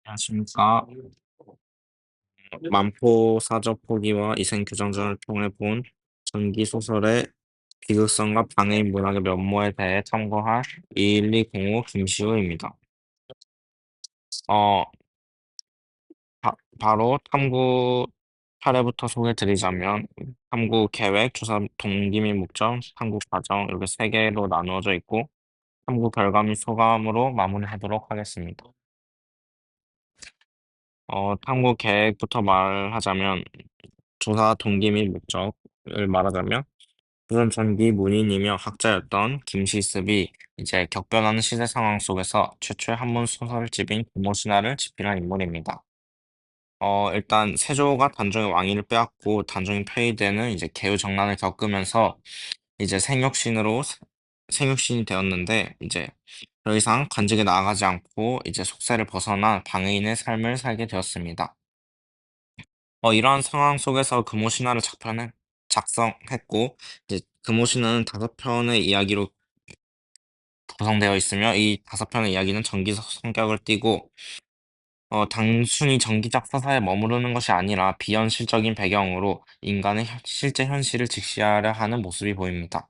안녕하십니까. 만포사적 포기와 이생규정전을 통해 본 전기소설의 비극성과 방해인 문학의 면모에 대해 탐구한 21205 김시우입니다. 어, 바로 탐구 사례부터 소개드리자면 탐구 계획, 조사 동기 및 목적, 탐구 과정 이렇게 세 개로 나누어져 있고 탐구 결과 및 소감으로 마무리하도록 하겠습니다. 탐구 계획부터 말하자면 조사 동기 및 목적을 말하자면 우선 전기 문인이며 학자였던 김시습이 이제 격변하는 시대 상황 속에서 최초의 한문 소설집인 고모신화를 집필한 인물입니다. 일단 세조가 단종의 왕위를 빼앗고 단종이 폐위되는 이제 개유정난을 겪으면서 이제 생육신이 되었는데 이제 더 이상 관직에 나아가지 않고 이제 속세를 벗어난 방해인의 삶을 살게 되었습니다. 이러한 상황 속에서 금오신화를 작성했고, 이제 금오신화는 5편의 이야기로 구성되어 있으며, 이 5편의 이야기는 전기적 성격을 띠고, 단순히 전기적 서사에 머무르는 것이 아니라 비현실적인 배경으로 인간의 실제 현실을 직시하려 하는 모습이 보입니다.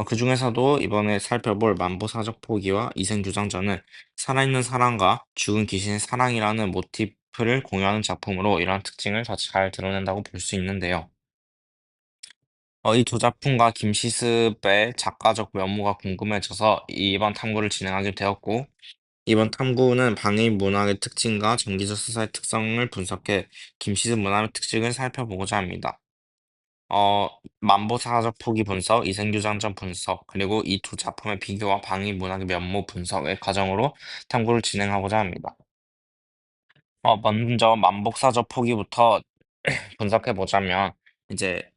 그 중에서도 이번에 살펴볼 만보사적 포기와 이생규장전은 살아있는 사랑과 죽은 귀신의 사랑이라는 모티프를 공유하는 작품으로 이러한 특징을 더 잘 드러낸다고 볼 수 있는데요. 이 두 작품과 김시습의 작가적 면모가 궁금해져서 이번 탐구를 진행하게 되었고, 이번 탐구는 방해인 문학의 특징과 전기적 서사의 특성을 분석해 김시습 문학의 특징을 살펴보고자 합니다. 만보사적 포기 분석, 이생규장전 분석, 그리고 이 두 작품의 비교와 방위 문학의 면모 분석의 과정으로 탐구를 진행하고자 합니다. 먼저 만복사적 포기부터 분석해보자면, 이제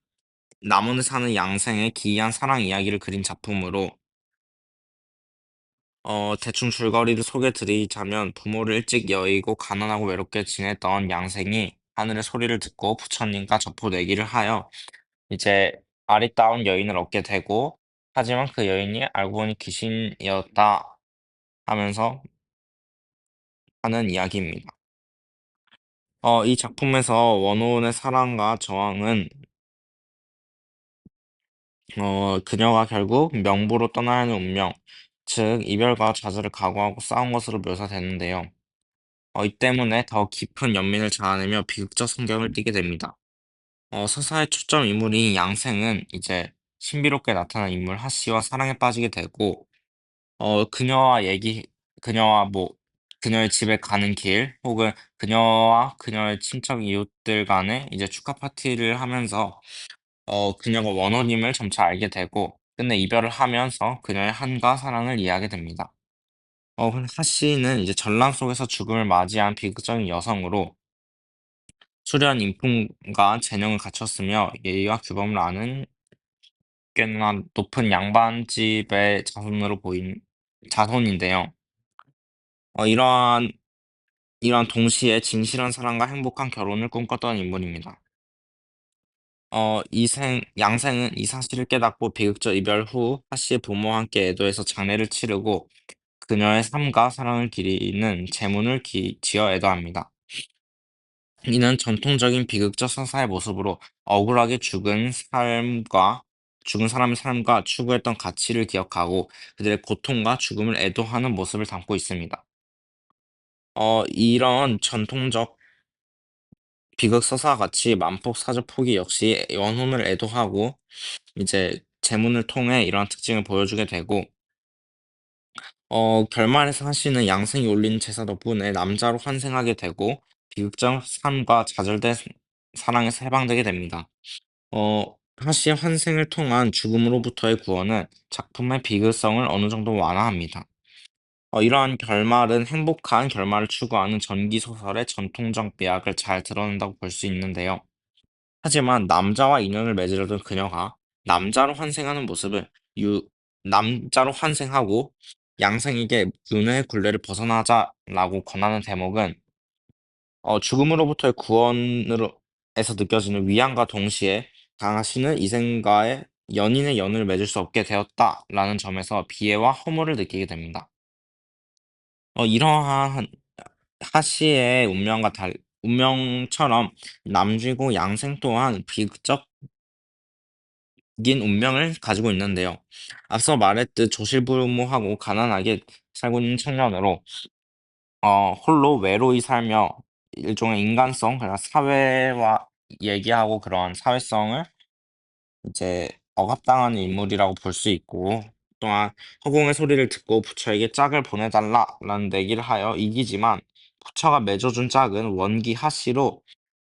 남원에 사는 양생의 기이한 사랑 이야기를 그린 작품으로, 대충 줄거리를 소개드리자면 부모를 일찍 여의고 가난하고 외롭게 지냈던 양생이 하늘의 소리를 듣고 부처님과 접호내기를 하여 이제 아리따운 여인을 얻게 되고, 하지만 그 여인이 알고 보니 귀신이었다 하면서 하는 이야기입니다. 이 작품에서 원호원의 사랑과 저항은 그녀가 결국 명부로 떠나야 하는 운명, 즉 이별과 좌절을 각오하고 싸운 것으로 묘사되는데요. 이 때문에 더 깊은 연민을 자아내며 비극적 성경을 띠게 됩니다. 서사의 초점 인물인 양생은 이제 신비롭게 나타난 인물 하씨와 사랑에 빠지게 되고, 어, 그녀와 얘기, 그녀와 뭐, 그녀의 집에 가는 길, 혹은 그녀와 그녀의 친척 이웃들 간에 이제 축하 파티를 하면서, 그녀가 원호님을 점차 알게 되고, 끝내 이별을 하면서 그녀의 한과 사랑을 이해하게 됩니다. 근데 하씨는 이제 전랑 속에서 죽음을 맞이한 비극적인 여성으로 수려한 인품과 재능을 갖췄으며 예의와 규범을 아는 꽤나 높은 양반집의 자손인데요. 어, 이러한 동시에 진실한 사랑과 행복한 결혼을 꿈꿨던 인물입니다. 양생은 이 사실을 깨닫고 비극적 이별 후 하씨의 부모와 함께 애도해서 장례를 치르고 그녀의 삶과 사랑을 기리는 제문을 지어 애도합니다. 이는 전통적인 비극적 서사의 모습으로 억울하게 죽은 사람의 삶과 추구했던 가치를 기억하고 그들의 고통과 죽음을 애도하는 모습을 담고 있습니다. 이런 전통적 비극 서사와 같이 만폭 사주 포기 역시 원혼을 애도하고 이제 제문을 통해 이러한 특징을 보여주게 되고, 결말에서 하씨는 양생이 올린 제사 덕분에 남자로 환생하게 되고 비극적 삶과 좌절된 사랑에서 해방되게 됩니다. 하씨의 환생을 통한 죽음으로부터의 구원은 작품의 비극성을 어느 정도 완화합니다. 이러한 결말은 행복한 결말을 추구하는 전기소설의 전통적 미학을 잘 드러낸다고 볼 수 있는데요. 하지만 남자와 인연을 맺으려던 그녀가 남자로 환생하는 모습을 유, 남자로 환생하고 양생에게 윤회의 굴레를 벗어나자라고 권하는 대목은 죽음으로부터의 구원에서 느껴지는 위안과 동시에 강하씨는 이생과의 연인의 연을 맺을 수 없게 되었다라는 점에서 비애와 허물을 느끼게 됩니다. 이러한 하씨의 운명처럼 남쥐고 양생 또한 비극적인 운명을 가지고 있는데요. 앞서 말했듯 조실부모하고 가난하게 살고 있는 청년으로 홀로 외로이 살며 일종의 인간성, 그러니까 사회와 얘기하고 그런 사회성을 이제 억압당하는 인물이라고 볼 수 있고, 또한 허공의 소리를 듣고 부처에게 짝을 보내달라라는 내기를 하여 이기지만 부처가 맺어준 짝은 원기 하씨로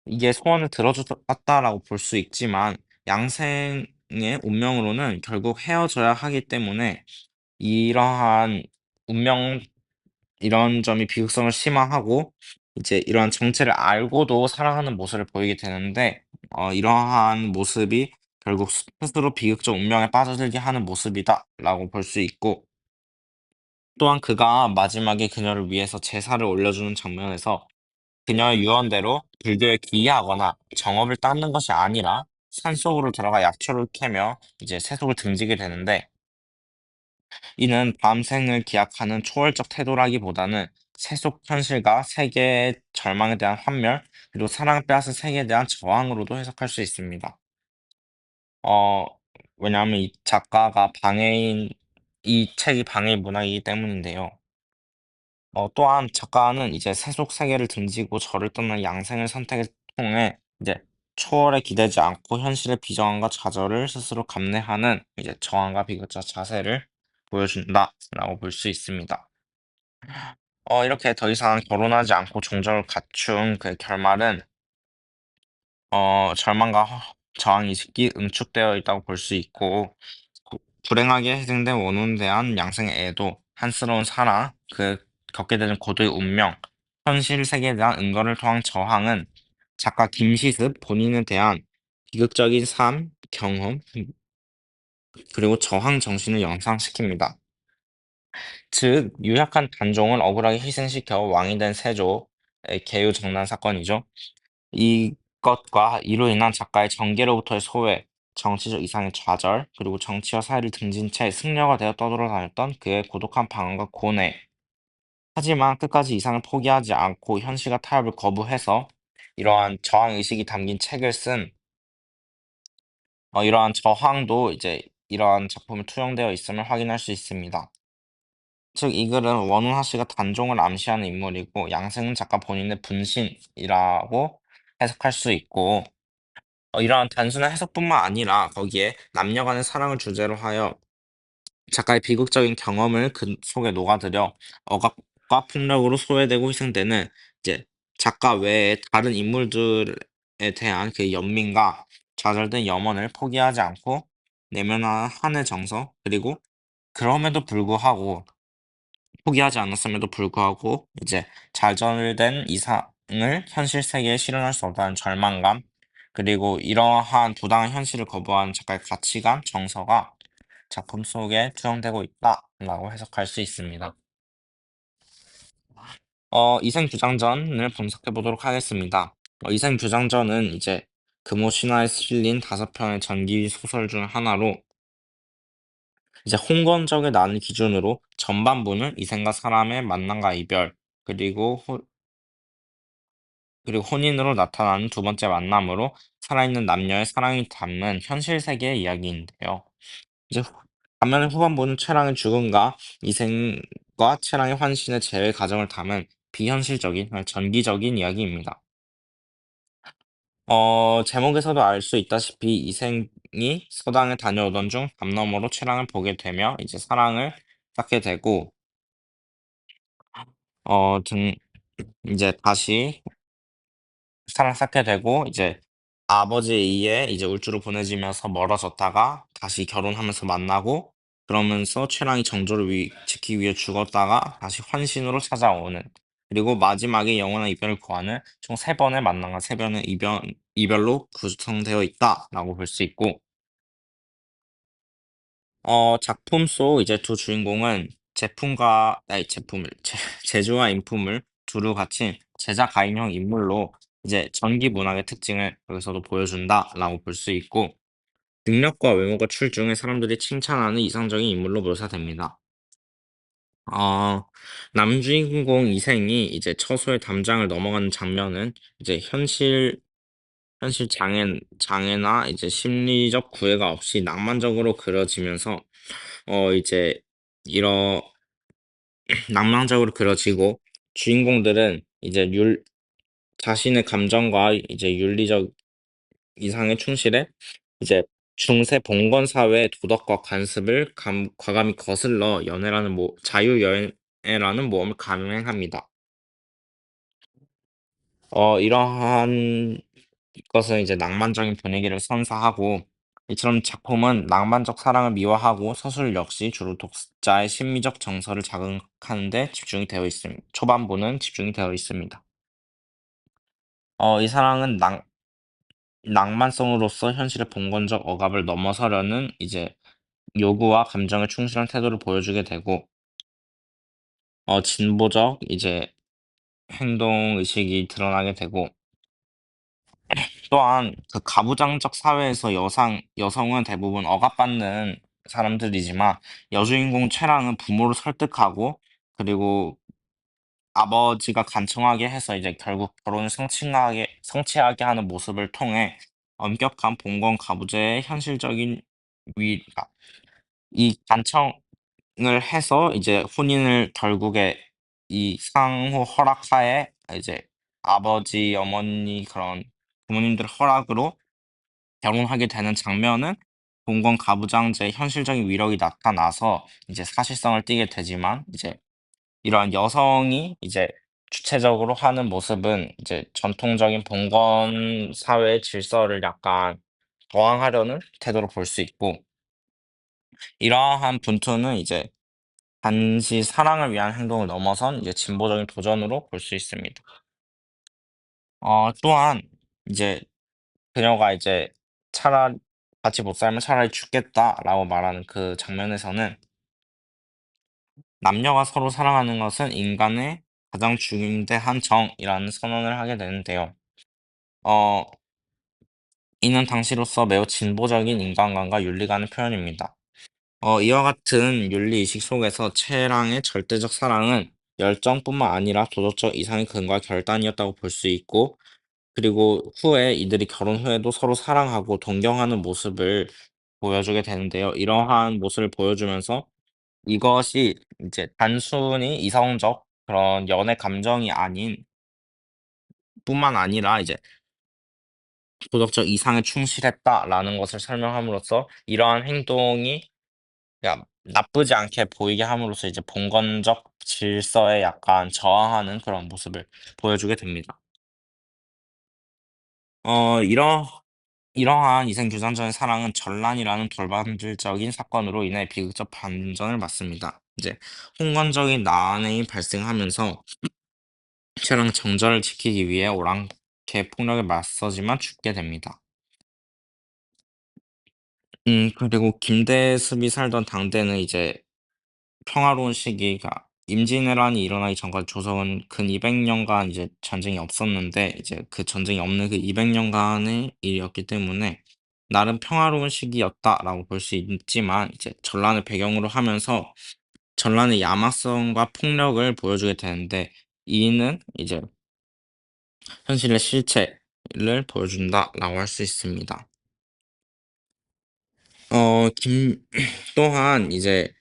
이게 소원을 들어줬다라고 볼 수 있지만 양생의 운명으로는 결국 헤어져야 하기 때문에 이러한 운명 이런 점이 비극성을 심화하고 이제 이러한 정체를 알고도 사랑하는 모습을 보이게 되는데 이러한 모습이 결국 스스로 비극적 운명에 빠져들게 하는 모습이다라고 볼 수 있고 또한 그가 마지막에 그녀를 위해서 제사를 올려주는 장면에서 그녀의 유언대로 불교에 귀의하거나 정업을 따는 것이 아니라 산속으로 들어가 약초를 캐며 이제 세속을 등지게 되는데 이는 밤생을 기약하는 초월적 태도라기보다는 세속 현실과 세계의 절망에 대한 환멸, 그리고 사랑을 빼앗은 세계에 대한 저항으로도 해석할 수 있습니다. 어, 왜냐하면 이 작가가 이 책이 방해인 문학이기 때문인데요. 또한 작가는 이제 세속 세계를 등지고 절을 떠난 양생을 선택을 통해 이제 초월에 기대지 않고 현실의 비정함과 좌절을 스스로 감내하는 이제 저항과 비극적 자세를 보여준다라고 볼 수 있습니다. 이렇게 더 이상 결혼하지 않고 종적을 갖춘 그 결말은 절망과 저항의식이 응축되어 있다고 볼 수 있고 불행하게 희생된 원혼에 대한 양생의 애도, 한스러운 사랑, 그 겪게 되는 고도의 운명, 현실 세계에 대한 은거를 통한 저항은 작가 김시습 본인에 대한 비극적인 삶, 경험, 그리고 저항 정신을 연상시킵니다. 즉, 유약한 단종을 억울하게 희생시켜 왕이 된 세조의 계유정난 사건이죠. 이것과 이로 인한 작가의 정계로부터의 소외, 정치적 이상의 좌절, 그리고 정치와 사회를 등진 채 승려가 되어 떠돌아다녔던 그의 고독한 방황과 고뇌. 하지만 끝까지 이상을 포기하지 않고 현실과 타협을 거부해서 이러한 저항 의식이 담긴 책을 쓴 이러한 저항도 이제 이러한 작품에 투영되어 있음을 확인할 수 있습니다. 즉, 이 글은 원훈하 씨가 단종을 암시하는 인물이고 양생은 작가 본인의 분신이라고 해석할 수 있고 이러한 단순한 해석뿐만 아니라 거기에 남녀 간의 사랑을 주제로 하여 작가의 비극적인 경험을 그 속에 녹아들여 억압과 폭력으로 소외되고 희생되는 이제 작가 외에 다른 인물들에 대한 그 연민과 좌절된 염원을 포기하지 않고 내면한 한의 정서 그리고 그럼에도 불구하고 포기하지 않았음에도 불구하고 이제 좌절된 이상을 현실 세계에 실현할 수 없다는 절망감 그리고 이러한 부당한 현실을 거부한 작가의 가치관, 정서가 작품 속에 투영되고 있다라고 해석할 수 있습니다. 이생규장전을 분석해 보도록 하겠습니다. 이생규장전은 이제 금호 신화에 실린 5편의 전기 소설 중 하나로 이제 홍건적의 난을 기준으로 전반부는 이생과 사람의 만남과 이별 그리고 혼인으로 나타나는 두 번째 만남으로 살아있는 남녀의 사랑이 담는 현실 세계의 이야기인데요. 이제 반면에 후반부는 최랑의 죽음과 이생과 최랑의 환신의 재회 과정을 담은 비현실적인, 전기적인 이야기입니다. 제목에서도 알 수 있다시피 이생이 서당에 다녀오던 중 담 너머로 최랑을 보게 되며 이제 사랑을 쌓게 되고, 등, 이제 다시 사랑 쌓게 되고, 이제 아버지에 의해 이제 울주로 보내지면서 멀어졌다가 다시 결혼하면서 만나고, 그러면서 최랑이 정조를 지키기 위해 죽었다가 다시 환신으로 찾아오는, 그리고 마지막에 영원한 이별을 구하는 총 3번의 만남과 3번의 이별로 구성되어 있다라고 볼 수 있고, 작품 속 이제 두 주인공은 제주와 인품을 두루 갖춘 제자 가인형 인물로 이제 전기 문학의 특징을 여기서도 보여준다라고 볼 수 있고, 능력과 외모가 출중해 사람들이 칭찬하는 이상적인 인물로 묘사됩니다. 어, 남주인공 이생이 이제 처소의 담장을 넘어가는 장면은 이제 현실 장애나 이제 심리적 구애가 없이 낭만적으로 그려지면서, 이제, 이런, 낭만적으로 그려지고, 주인공들은 이제 자신의 감정과 이제 윤리적 이상에 충실해, 이제 중세 봉건 사회의 도덕과 관습을 과감히 거슬러 자유연애라는 모험을 감행합니다. 이러한 것은 이제 낭만적인 분위기를 선사하고, 이처럼 작품은 낭만적 사랑을 미화하고 서술 역시 주로 독자의 심리적 정서를 자극하는 데 집중이 되어 있습니다. 초반부는 집중이 되어 있습니다. 이 사랑은 낭만성으로서 현실의 봉건적 억압을 넘어서려는 이제 요구와 감정에 충실한 태도를 보여주게 되고, 진보적 이제 행동 의식이 드러나게 되고, 또한 그 가부장적 사회에서 여성은 대부분 억압받는 사람들이지만 여주인공 최랑은 부모를 설득하고 그리고 아버지가 간청하게 해서 이제 결국 결혼을 성취하게 하는 모습을 통해 엄격한 봉건 가부제의 현실적인 이 간청을 해서 이제 혼인을 결국에 이 상호 허락하에 이제 아버지, 어머니 그런 부모님들 허락으로 결혼하게 되는 장면은 봉건 가부장제의 현실적인 위력이 나타나서 이제 사실성을 띠게 되지만 이제 이러한 여성이 이제 주체적으로 하는 모습은 이제 전통적인 봉건 사회의 질서를 약간 저항하려는 태도로 볼 수 있고 이러한 분투는 이제 단지 사랑을 위한 행동을 넘어선 이제 진보적인 도전으로 볼 수 있습니다. 또한 이제 그녀가 이제 차라리 같이 못 살면 차라리 죽겠다라고 말하는 그 장면에서는 남녀가 서로 사랑하는 것은 인간의 가장 중대한 정이라는 선언을 하게 되는데요. 어, 이는 당시로서 매우 진보적인 인간관과 윤리관의 표현입니다. 이와 같은 윤리의식 속에서 채랑의 절대적 사랑은 열정뿐만 아니라 도덕적 이상의 근거와 결단이었다고 볼 수 있고, 그리고 후에 이들이 결혼 후에도 서로 사랑하고 동경하는 모습을 보여주게 되는데요. 이러한 모습을 보여주면서 이것이 이제 단순히 이성적 그런 연애 감정이 아닌 뿐만 아니라 이제 도덕적 이상에 충실했다라는 것을 설명함으로써 이러한 행동이 나쁘지 않게 보이게 함으로써 이제 봉건적 질서에 약간 저항하는 그런 모습을 보여주게 됩니다. 어, 이러, 이러한 이생규장전의 사랑은 전란이라는 돌발적인 사건으로 인해 비극적 반전을 맞습니다. 이제 홍건적인 난이 발생하면서 최랑 정절을 지키기 위해 오랑캐 폭력에 맞서지만 죽게 됩니다. 그리고 김대습이 살던 당대는 이제 평화로운 시기가 임진왜란이 일어나기 전까지 조선은 근 200년간 이제 전쟁이 없었는데 이제 그 전쟁이 없는 그 200년간의 일이었기 때문에 나름 평화로운 시기였다라고 볼 수 있지만 이제 전란을 배경으로 하면서 전란의 야망성과 폭력을 보여주게 되는데 이는 이제 현실의 실체를 보여준다라고 할 수 있습니다. 또한 이제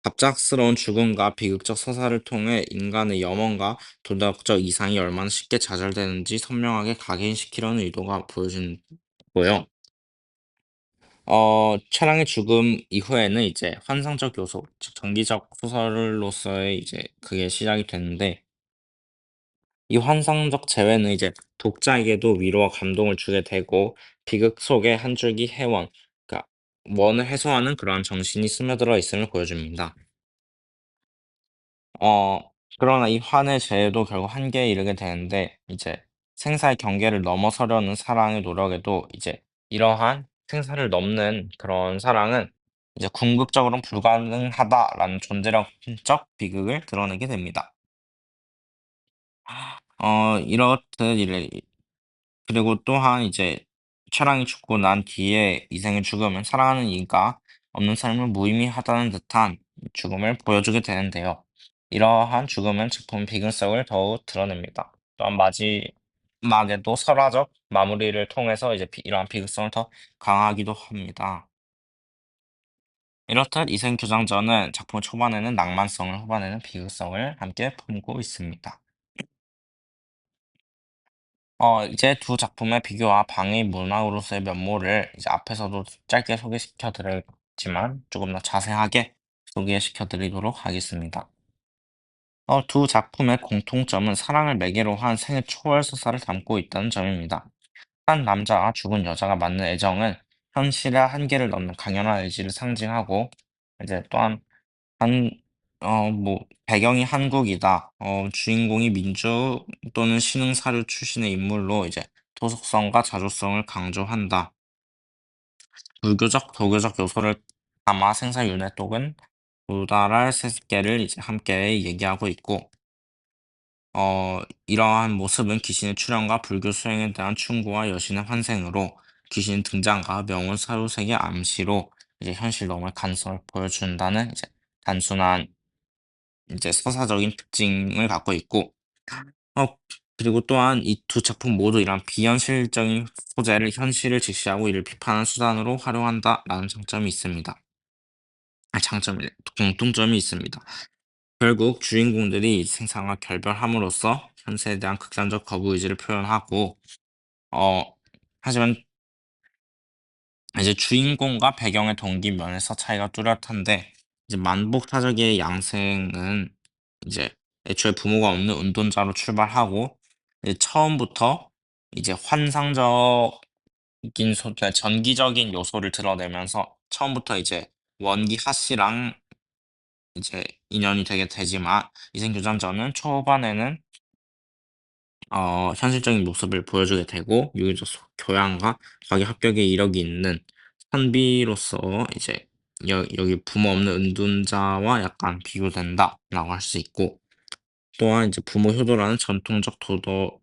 갑작스러운 죽음과 비극적 서사를 통해 인간의 염원과 도덕적 이상이 얼마나 쉽게 좌절되는지 선명하게 각인시키려는 의도가 보여지고요. 최랑의 죽음 이후에는 이제 환상적 요소, 즉 전기적 소설로서의 이제 그게 시작이 되는데 이 환상적 재회는 이제 독자에게도 위로와 감동을 주게 되고 비극 속에 한 줄기 해원, 그러니까 원을 해소하는 그러한 정신이 스며들어 있음을 보여줍니다. 어, 그러나 이 환의 재해도 결국 한계에 이르게 되는데, 이제 생사의 경계를 넘어서려는 사랑의 노력에도 이제 이러한 생사를 넘는 그런 사랑은 이제 궁극적으로는 불가능하다라는 존재론적 비극을 드러내게 됩니다. 이렇듯 그리고 또한 이제 최랑이 죽고 난 뒤에 이생의 죽음은 사랑하는 이가 없는 삶을 무의미하다는 듯한 죽음을 보여주게 되는데요. 이러한 죽음은 작품 비극성을 더욱 드러냅니다. 또한 마지막에도 설화적 마무리를 통해서 이제 이러한 비극성을 더 강화하기도 합니다. 이렇듯 이생교장전은 작품 초반에는 낭만성을, 후반에는 비극성을 함께 품고 있습니다. 이제 두 작품의 비교와 방해 문학으로서의 면모를 이제 앞에서도 짧게 소개시켜 드렸지만 조금 더 자세하게 소개시켜 드리도록 하겠습니다. 두 작품의 공통점은 사랑을 매개로 한 생애 초월 서사를 담고 있다는 점입니다. 한 남자와 죽은 여자가 맞는 애정은 현실의 한계를 넘는 강연한 의지를 상징하고, 이제 또한 한, 배경이 한국이다. 주인공이 민주 또는 신흥사류 출신의 인물로 이제 도덕성과 자주성을 강조한다. 불교적, 도교적 요소를 담아 생사윤회 또는 도달할 세계를 이제 함께 얘기하고 있고, 이러한 모습은 귀신의 출현과 불교 수행에 대한 충고와 여신의 환생으로 귀신 등장과 명운 사후세계 암시로 이제 현실 너머의 가능성을 보여준다는 이제 단순한 이제 서사적인 특징을 갖고 있고, 어, 그리고 또한 이 두 작품 모두 이런 비현실적인 소재를 현실을 직시하고 이를 비판하는 수단으로 활용한다라는 장점이 있습니다. 장점이, 공통점이 있습니다. 결국 주인공들이 생사와 결별함으로써 현세에 대한 극단적 거부 의지를 표현하고, 어, 하지만 이제 주인공과 배경의 동기 면에서 차이가 뚜렷한데, 이제 만복사적의 양생은 이제 애초에 부모가 없는 은둔자로 출발하고, 이제 처음부터 이제 환상적인 그러니까 전기적인 요소를 드러내면서 처음부터 이제 원기 하씨랑 이제 인연이 되게 되지만, 이생교장전은 초반에는 현실적인 모습을 보여주게 되고, 유교적 교양과 과기 합격의 이력이 있는 선비로서 이제 여기 부모 없는 은둔자와 약간 비교된다라고 할 수 있고, 또한 이제 부모 효도라는 전통적 도덕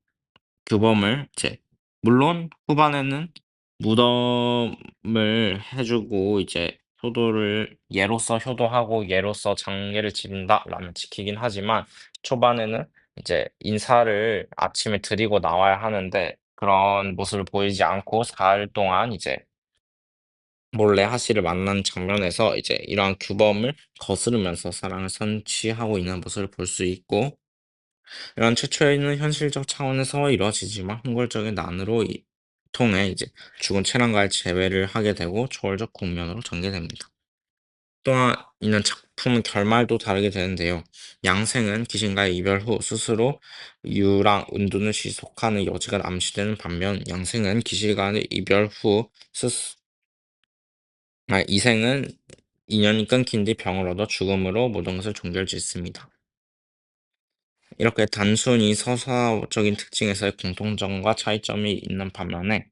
규범을 이제 물론 후반에는 무덤을 해주고 이제 효도를 예로서 효도하고 예로서 장례를 지른다라면 지키긴 하지만, 초반에는 이제 인사를 아침에 드리고 나와야 하는데 그런 모습을 보이지 않고 사흘 동안 이제 몰래 하씨를 만난 장면에서 이제 이러한 규범을 거스르면서 사랑을 선취하고 있는 모습을 볼 수 있고, 이런 최초에는 현실적 차원에서 이루어지지만 흥골적인 난으로 통해 이제 죽은 채랑과의 재회를 하게 되고 초월적 국면으로 전개됩니다. 또한 이는 작품 결말도 다르게 되는데요. 양생은 귀신과의 이별 후 스스로 유랑 은둔을 지속하는 여지가 암시되는 반면, 양생은 귀신과의 이별 후 이생은 인연이 끊긴 뒤 병을 얻어 죽음으로 모든 것을 종결짓습니다. 이렇게 단순히 서사적인 특징에서의 공통점과 차이점이 있는 반면에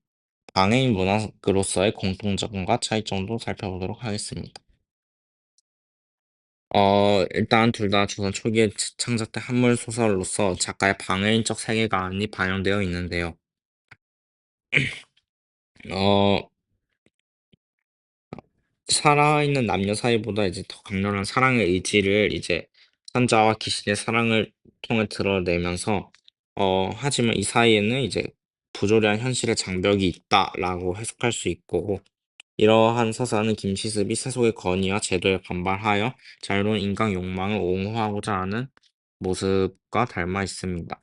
방해인 문학으로서의 공통점과 차이점도 살펴보도록 하겠습니다. 일단 둘 다 조선 초기에 창작된 한물 소설로서 작가의 방해인적 세계관이 반영되어 있는데요. 어, 살아있는 남녀 사이보다 이제 더 강렬한 사랑의 의지를 이제 산자와 귀신의 사랑을 통해 드러내면서, 하지만 이 사이에는 이제 부조리한 현실의 장벽이 있다라고 해석할 수 있고, 이러한 서사는 김시습이 세속의 권위와 제도에 반발하여 자유로운 인간 욕망을 옹호하고자 하는 모습과 닮아 있습니다.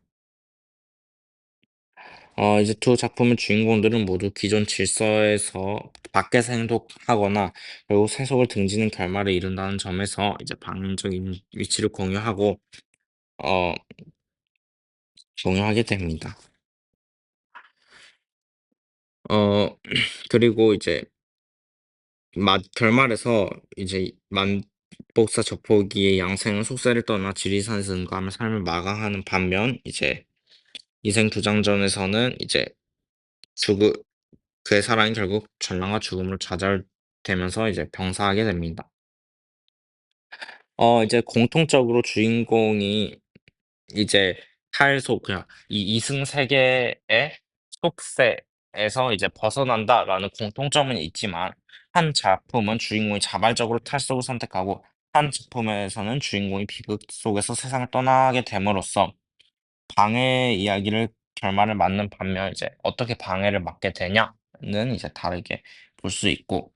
이제 두 작품의 주인공들은 모두 기존 질서에서 밖에서 행동하거나 결국 세속을 등지는 결말에 이른다는 점에서 이제 방향적인 위치를 어, 공유하게 됩니다. 어, 그리고 이제 결말에서 이제 만복사 적포기의 양생은 속세를 떠나 지리산에 능가하며 삶을 마감하는 반면, 이제 이생두장전에서는 이제 죽음 그의 사랑이 결국 전랑과 죽음으로 좌절되면서 이제 병사하게 됩니다. 이제 공통적으로 주인공이 이제 그냥 이 이승 세계의 속세에서 이제 벗어난다라는 공통점은 있지만, 한 작품은 주인공이 자발적으로 탈속을 선택하고 한 작품에서는 주인공이 비극 속에서 세상을 떠나게 됨으로써 방해 이야기를 결말을 맞는 반면 이제 어떻게 방해를 막게 되냐는 이제 다르게 볼 수 있고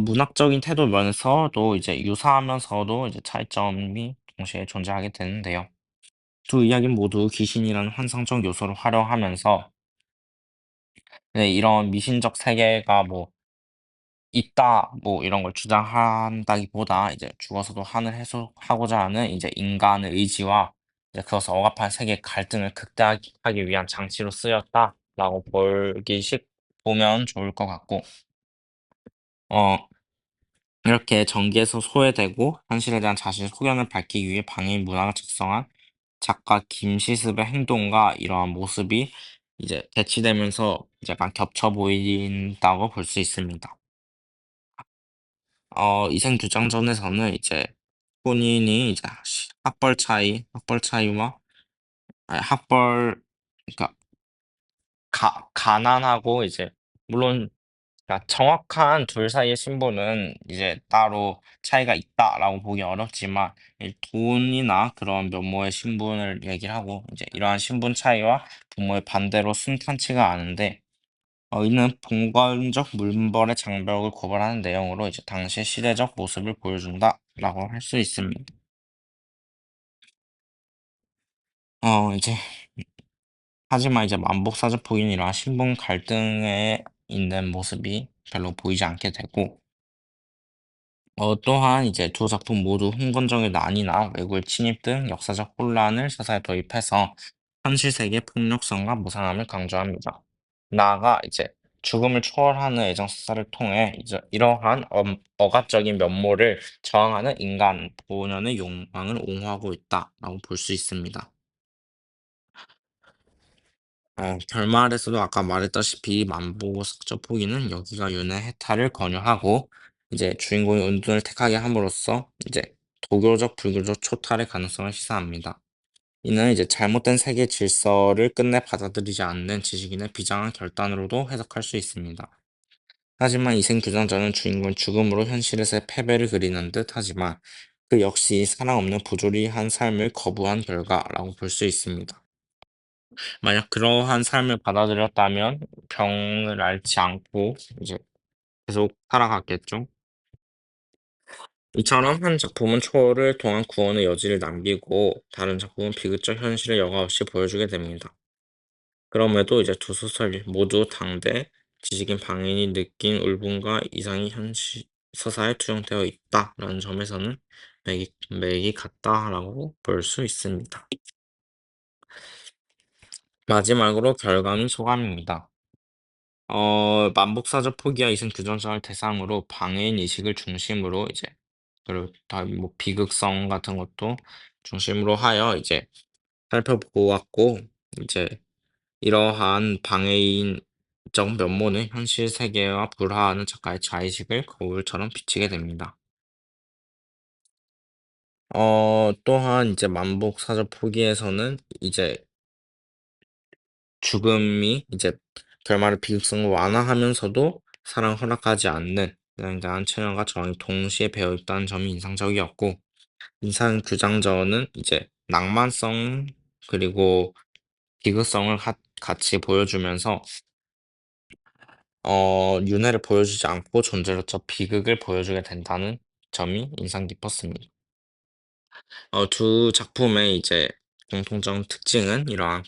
문학적인 태도 면에서도 이제 유사하면서도 이제 차이점이 동시에 존재하게 되는데요. 두 이야기는 모두 귀신이라는 환상적 요소를 활용하면서 네, 이런 미신적 세계가 뭐 있다 뭐 이런 걸 주장한다기보다 이제 죽어서도 한을 해소하고자 하는 이제 인간의 의지와 이제 그것을 억압한 세계의 갈등을 극대화하기 위한 장치로 쓰였다라고 보면 좋을 것 같고 어 이렇게 전기에서 소외되고 현실에 대한 자신의 소견을 밝히기 위해 방해인 문학을 작성한 작가 김시습의 행동과 이러한 모습이 이제 대치되면서 이제 약간 겹쳐 보인다고 볼 수 있습니다. 이생규장전에서는 이제 본인이 이제 학벌 차이와 아니 그러니까 가난하고 이제 물론 그러니까 정확한 둘 사이의 신분은 이제 따로 차이가 있다라고 보기 어렵지만 이 돈이나 그런 면모의 신분을 얘기를 하고 이제 이러한 신분 차이와 부모의 반대로 순탄치가 않은데 이는 봉건적 물벌의 장벽을 고발하는 내용으로 이제 당시의 시대적 모습을 보여준다라고 할 수 있습니다. 이제 하지만 이제 만복사주폭인 이러한 신분 갈등에 있는 모습이 별로 보이지 않게 되고 또한 이제 두 작품 모두 흥건적인 난이나 외국의 침입 등 역사적 혼란을 서사에 도입해서 현실 세계의 폭력성과 무상함을 강조합니다. 나아가 이제 죽음을 초월하는 애정 서사를 통해 이제 이러한 억압적인 면모를 저항하는 인간 본연의 욕망을 옹호하고 있다라고 볼 수 있습니다. 결말에서도 아까 말했다시피 만보삭저 포기는 여기가 윤의 해탈을 권유하고 이제 주인공이 은둔을 택하게 함으로써 이제 도교적 불교적 초탈의 가능성을 시사합니다. 이는 이제 잘못된 세계 질서를 끝내 받아들이지 않는 지식인의 비장한 결단으로도 해석할 수 있습니다. 하지만 이생규장전은 주인공의 죽음으로 현실에서의 패배를 그리는 듯 하지만 그 역시 사랑 없는 부조리한 삶을 거부한 결과라고 볼 수 있습니다. 만약 그러한 삶을 받아들였다면 병을 앓지 않고 이제 계속 살아갔겠죠. 이처럼 한 작품은 초월을 통한 구원의 여지를 남기고 다른 작품은 비극적 현실을 여과 없이 보여주게 됩니다. 그럼에도 이제 두 소설 모두 당대 지식인 방인이 느낀 울분과 이상이 현실 서사에 투영되어 있다라는 점에서는 맥이 같다라고 볼 수 있습니다. 마지막으로 결과 및 소감입니다. 만복사적 포기와 이승 규전성을 대상으로 방해인 의식을 중심으로 이제 그리고 다 뭐 비극성 같은 것도 중심으로 하여 이제 살펴보았고 이제 이러한 방해인적 면모는 현실 세계와 불화하는 작가의 자의식을 거울처럼 비치게 됩니다. 또한 이제 만복사적 포기에서는 이제 죽음이 이제 결말의 비극성을 완화하면서도 사랑을 허락하지 않는 굉장한 체념과 저항이 동시에 배어 있다는 점이 인상적이었고 인상 규장저는 이제 낭만성 그리고 비극성을 같이 보여주면서 윤회를 보여주지 않고 존재로서 비극을 보여주게 된다는 점이 인상 깊었습니다. 두 작품의 이제 공통적 특징은 이러한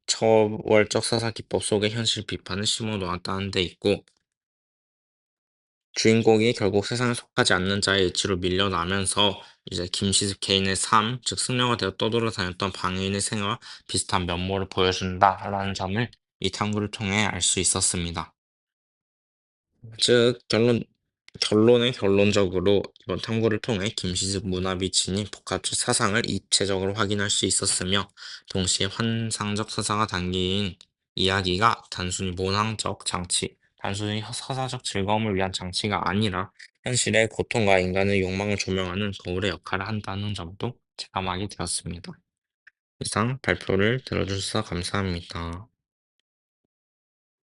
초월적 서사 기법 속의 현실 비판을 심어 놓았다는 데 있고 주인공이 결국 세상에 속하지 않는 자의 의지로 밀려나면서 이제 김시습 개인의 삶, 즉 승려가 되어 떠돌아다녔던 방해인의 생애와 비슷한 면모를 보여준다라는 점을 이 탐구를 통해 알 수 있었습니다. 즉 결론적으로 이번 탐구를 통해 김시습 문화 비친이 복합적 사상을 입체적으로 확인할 수 있었으며 동시에 환상적 서사가 담긴 이야기가 단순히 서사적 즐거움을 위한 장치가 아니라 현실의 고통과 인간의 욕망을 조명하는 거울의 역할을 한다는 점도 체감하게 되었습니다. 이상 발표를 들어주셔서 감사합니다.